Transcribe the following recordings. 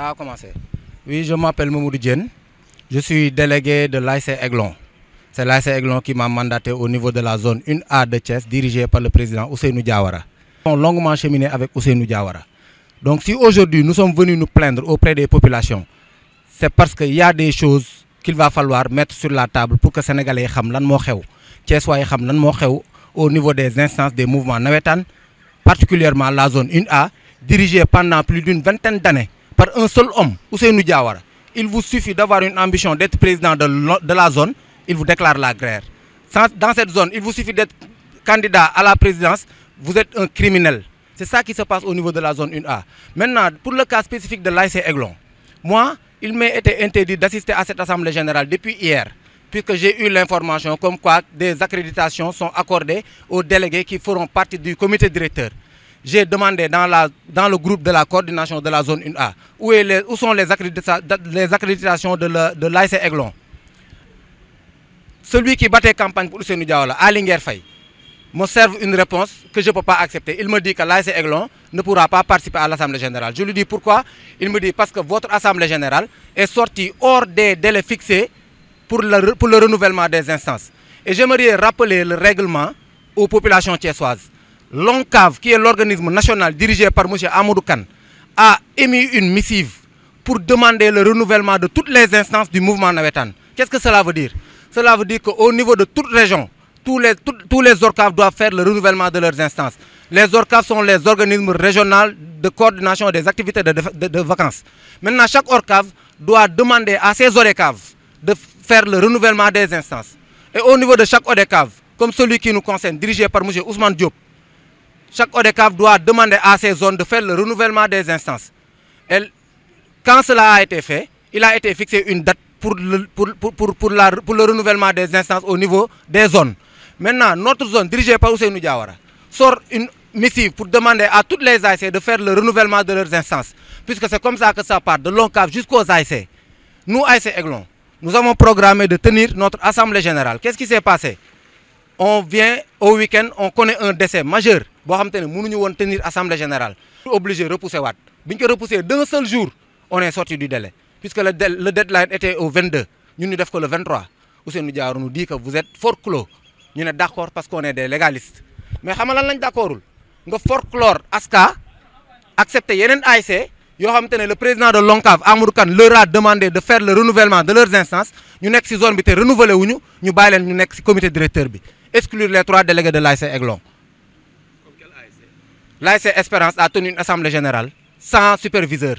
Ça a commencé. Oui, je m'appelle Mamoudou Diène. Je suis délégué de l'ASC Aiglon. C'est l'ASC Aiglon qui m'a mandaté au niveau de la zone 1A de Thiès, dirigée par le président Ousseynou Diawara. Nous avons longuement cheminé avec Ousseynou Diawara. Donc si aujourd'hui nous sommes venus nous plaindre auprès des populations, c'est parce qu'il y a des choses qu'il va falloir mettre sur la table pour que les Sénégalais sachent lan moo xew, Thiessois sachent lan moo xew au niveau des instances des mouvements navétanes, particulièrement la zone 1A, dirigée pendant plus d'une vingtaine d'années par un seul homme, Ousseynou Diawara. Il vous suffit d'avoir une ambition d'être président de la zone, il vous déclare la guerre. Dans cette zone, il vous suffit d'être candidat à la présidence, vous êtes un criminel. C'est ça qui se passe au niveau de la zone 1A. Maintenant, pour le cas spécifique de l'ASC Aiglon, moi, il m'est été interdit d'assister à cette assemblée générale depuis hier, puisque j'ai eu l'information comme quoi des accréditations sont accordées aux délégués qui feront partie du comité directeur. J'ai demandé dans le groupe de la coordination de la zone 1A où sont les accréditations de l'ASC Aiglon. Celui qui battait campagne pour Ousseynou Diawara, Alinger Faye, me serve une réponse que je ne peux pas accepter. Il me dit que l'ASC Aiglon ne pourra pas participer à l'Assemblée générale. Je lui dis pourquoi. Il me dit parce que votre Assemblée générale est sortie hors des délais fixés pour le renouvellement des instances. Et j'aimerais rappeler le règlement aux populations thiessoises. L'ONCAV, qui est l'organisme national dirigé par M. Amadou Kane, a émis une missive pour demander le renouvellement de toutes les instances du mouvement navétane. Qu'est-ce que cela veut dire? Cela veut dire qu'au niveau de toute région, tous les ORCAV doivent faire le renouvellement de leurs instances. Les ORCAV sont les organismes régionaux de coordination des activités de vacances. Maintenant, chaque ORCAV doit demander à ses ODCAV de faire le renouvellement des instances. Et au niveau de chaque ODCAV, comme celui qui nous concerne, dirigé par M. Ousmane Diop, chaque ODCAV doit demander à ces zones de faire le renouvellement des instances. Et quand cela a été fait, il a été fixé une date pour le renouvellement des instances au niveau des zones. Maintenant, notre zone, dirigée par Ousseynou Diawara, sort une missive pour demander à toutes les ASC de faire le renouvellement de leurs instances. Puisque c'est comme ça que ça part, de l'ONCAV jusqu'aux ASC. Nous, ASC Aiglon, nous avons programmé de tenir notre assemblée générale. Qu'est-ce qui s'est passé? On vient au week-end, on connaît un décès majeur. Nous ne tenir l'assemblée générale. On est obligé de repousser. Repousser d'un seul jour, on est sorti du délai. Puisque le deadline était au 22. Nous ne devons que le 23. Ousseynou Diawara nous dit que vous êtes fort clos. Nous sommes d'accord parce qu'on est des légalistes. Mais nous sommes d'accord. Nous fort clore ASCA, accepter Yenen AIC, le président de l'ONCAV, Amadou Kane, leur a demandé de faire le renouvellement de leurs instances. Nous sommes zone qui renouvelée, nous sommes le comité directeur. Exclure les 3 délégués de l'ASC Aiglon. L'ASC Espérance a tenu une assemblée générale sans superviseur.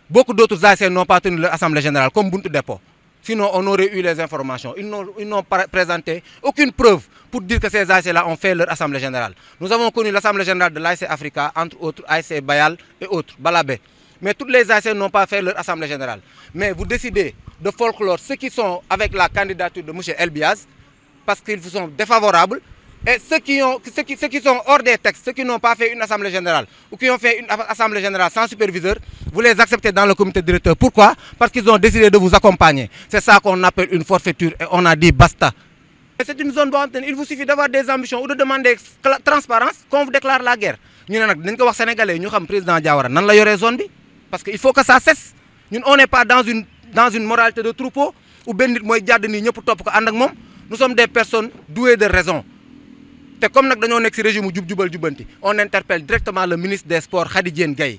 Beaucoup d'autres ASC n'ont pas tenu l'assemblée générale, comme Buntu Dépôt. Sinon, on aurait eu les informations. Ils n'ont pas présenté aucune preuve pour dire que ces ASC-là ont fait leur assemblée générale. Nous avons connu l'assemblée générale de l'ASC Africa, entre autres ASC Bayal et autres, Balabé. Mais toutes les ASC n'ont pas fait leur assemblée générale. Mais vous décidez de folklore ceux qui sont avec la candidature de M. Elbiaz, parce qu'ils vous sont défavorables, et ceux qui sont hors des textes, ceux qui n'ont pas fait une assemblée générale, ou qui ont fait une assemblée générale sans superviseur, vous les acceptez dans le comité directeur. Pourquoi? Parce qu'ils ont décidé de vous accompagner. C'est ça qu'on appelle une forfaiture, et on a dit basta. C'est une zone bonne, il vous suffit d'avoir des ambitions ou de demander transparence qu'on vous déclare la guerre. Nous sommes Sénégalais, nous sommes président Diawara, nous sommes zone bi, parce qu'il faut que ça cesse. Nous, on n'est pas dans une moralité de troupeau, où nous sommes des personnes douées de raison. Et comme nous sommes dans régime on interpelle directement le ministre des Sports, Khady Diène Gaye,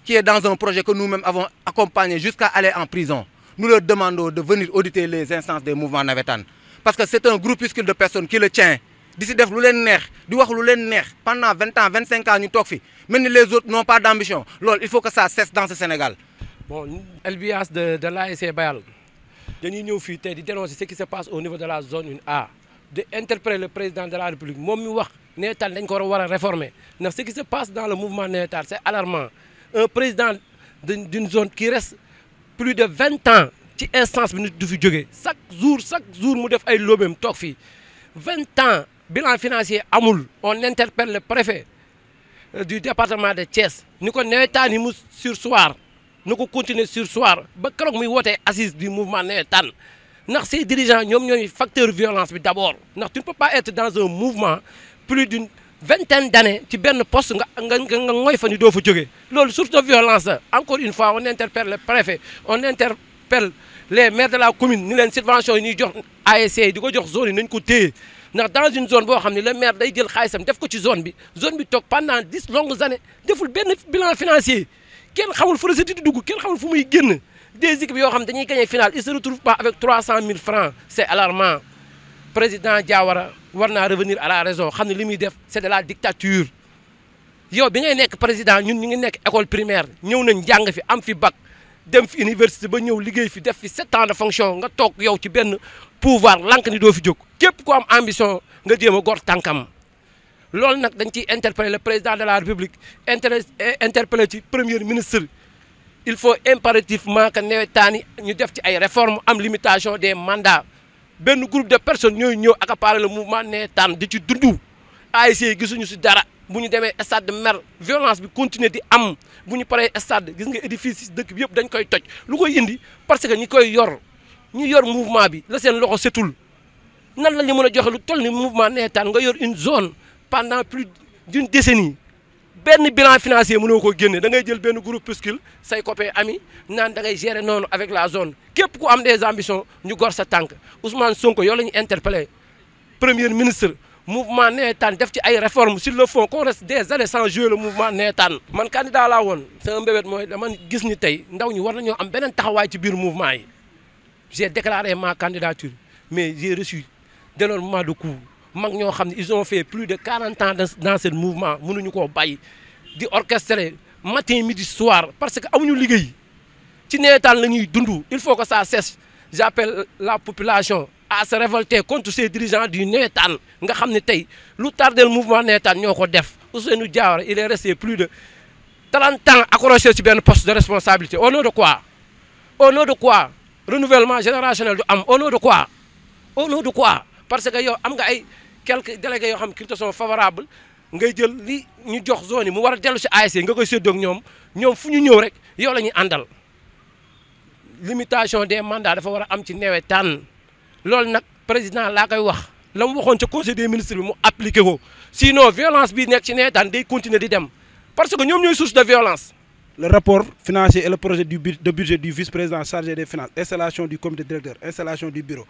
qui est dans un projet que nous-mêmes avons accompagné jusqu'à aller en prison. Nous leur demandons de venir auditer les instances des mouvements navétanes. Parce que c'est un groupuscule de personnes qui le tient. D'ici def lu len neex, di wax lu len neex pendant 20 ans, 25 ans, nous sommes fi. Mais les autres n'ont pas d'ambition. Il faut que ça cesse dans ce Sénégal. Bon, Elbias de l'ASC Bayal, nous sommes venus ici dénoncer ce qui se passe au niveau de la zone 1A. D'interpeller le président de la République. Moi, je wax Nétal dañ ko war a réformer. Ce qui se passe dans le mouvement Nétal, c'est alarmant. Un président d'une zone qui reste plus de 20 ans ci instance bi nit du fi jógee chaque jour mu def ay lobem toog fii 20 ans bilan financier amul. On interpelle le préfet du département de Thiès ni ko nawetaan yi mu surseoir ni ko continuer surseoir ba keroog muy wootee assise du mouvement nawetaan ndax ces dirigeants ñoom ñooy facteur violence bi d'abord ndax tu ne peux pas être dans un mouvement plus d'une vingtaine d'années ci benn poste nga ngoy fa ni doo fa jógee loolu source de violence la encore une fois on interpelle le préfet on interpelle les maires de la commune ni leen subvention yi ñuy jox ASC yi di ko jox zone yi nañ ko téye ndax dans une zone boo xam ne le maire day jël xaalisam def ko ci zone bi toog pendant 10 longues années deful benn bilan financier kenn xamul fu recette di dugg kenn xamul fu muy génn des équipes yoo xam ne dañuy gagné final ils se retrouvent pas avec 300 000 francs c'est alarmant président Diawara war naa revenir à la raison xam ne li muy def c'est de la dictature yow bi ngay nekk président ñun ñu ngi nekk école primaire ñëw nañ jàng fi am fi bac dem fi université ba ñëw liggéey fi def fi 7 ans de fonction nga toog yow ci benn pouvoir lank ni doo fi jóg képp ku am ambition nga jéem a gor tànkam loolu nag dañ ciy interpeller le président de la république interpeller ci premier ministre il faut impérativement que nawetaan yi ñu def ci ay réformes am limitation des mandats benn groupe de personnes ñooy ñëw accaparer le mouvement nawetaan di ci dundu ASC yi gisuñu si dara bu ñu demee stade de mer violence bi continuer di am bu ñu paree stade gis nga édifice dëkk bi yëpp dañ koy toj lu koy indi parce que ñi koy yor ñu yor mouvement bi la seen loxo setul nan la ñu mën a joxe lu toll ni mouvement nawetaan nga yor une zone pendant plus d'une décennie benn bilan financier mënoo ko génne da ngay jël benn groupuscule say copains amis naan da ngay gérer noonu avec la zone képp ku am des ambitions ñu gor sa tànk Ousmane Sonko yow la ñu interpellé premier ministre mouvement nawetaan def ci ay réformes sur le fond qu'on reste des années sans jouer le mouvement nawetaan man candidat laa woon sama mbébét mooy dama gis ni tey ndaw ñi war nañoo am beneen taxawaay ci biir mouvement yi j'ai déclaré ma candidature mais j'ai reçu d'énormément de coups mag ñoo xam ne ils ont fait plus de 40 ans dans ce mouvement mënuñu koo bàyyi di orchestrer matin midi soir parce que amuñu liggéey ci nawetaan la ñuy dund il faut que ça cesse j'appelle la population à se révolter contre ces dirigeants du nawetaan nga xam ne tey lu tardel mouvement nawetaan ñoo ko def Ousseynou Diawara il est resté plus de 30 ans accroché ci benn poste de responsabilité au nom de quoi renouvellement générationnel du am au nom de quoi parce que yow am nga ay quelques délégués yoo xam qui te sont favorables ngay jël li ñu jox zone yi mu war a dellu si ASC nga koy séddoo ak ñoom fu ñu ñëw rek yow la ñuy àndal limitation des mandats dafa war a am ci nawetaan loolu nag président laa koy wax la mu waxoon ca conseil des ministres bi mu appliqué ko sinon violence bi nekk ci nawetaan day continuer di dem parce que ñoom ñooy source de violence. Le rapport financier et le projet de budget du vice-président chargé des finances, installation du comité directeur, installation du bureau,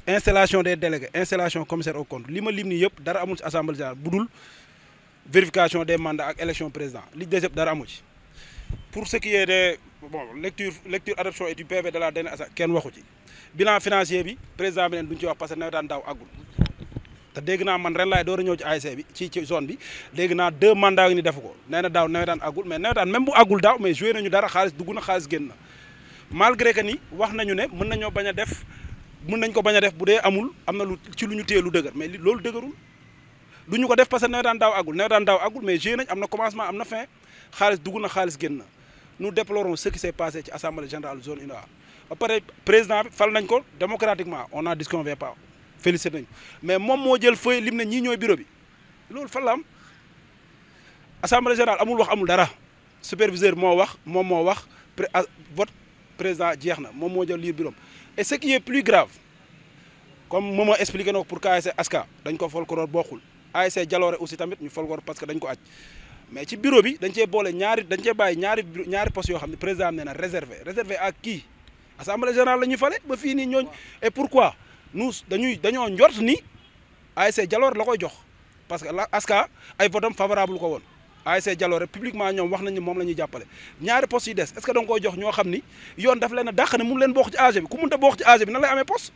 installation des délégués, installation commissaire au compte. Li ma lim nii yëpp dara amul ci assemblée générale budul vérification des mandats ak élection président li des yëpp dara amu ci. Pour ce qui est de lecture adoption et du PV de la dernière assemblée kenn waxu ci bilan financier bi président bi neen duñ ci wax parce que nawetaan daaw àggul te dégg naa man ren laay door a ñëw ci ASC bi ci zone bi dégg naa 2 mandats yi ni defu ko nee na daaw nawetaan àggul mais nawetaan même bu àggul daaw mais joué nañu dara xaalis dugg na xaalis génn na malgré que ni wax nañu ne mën nañoo bañ a def mën nañ ko bañ a def bu dee amul am na lu ci lu ñu téye lu dëgër mais loolu dëgërul du ñu ko def parce que nawetaan daaw àggul mais joué nañ am na commencement am na fin xaalis dugg na xaalis génn na nous déplorons ce qui s'est passé ci assemblée générale zone 1A ba pare président bi fal nañ ko démocratiquement on n'en disconvient pas félicité nañu mais moom moo jël feuille lim ne ñii ñooy bureau bi loolu fan la am assemblée générale amul wax amul dara superviseur moo wax moom moo wax vote président jeex na moom moo jël lire bureau et ce qui est plus grave comme moom moo expliqué na ko pour ASC Aska dañ ko folklore bokkul ASC Jaloore aussi tamit ñu folklore parce que dañ ko aj mais ci bureau bi dañ cee boole dañ cee bàyyi ñaari postes yoo xam ne président nee na réservé à qui assemblée générale la ñuy fale ba fii nii ñooñ et pourquoi nous dañoo njort ni ASC Jaloore la koy jox parce que la Aska ay votam favorable ko woon ASC Jaloore publiquement ñoom wax nañ ni moom la ñuy jàppale ñaari postes yi des est-ce que da nga koy jox ñoo xam ni yoon daf leen a dàq ne mun leen bokk ci AG bi ku mënta bokk ci AG bi nan lay amee poste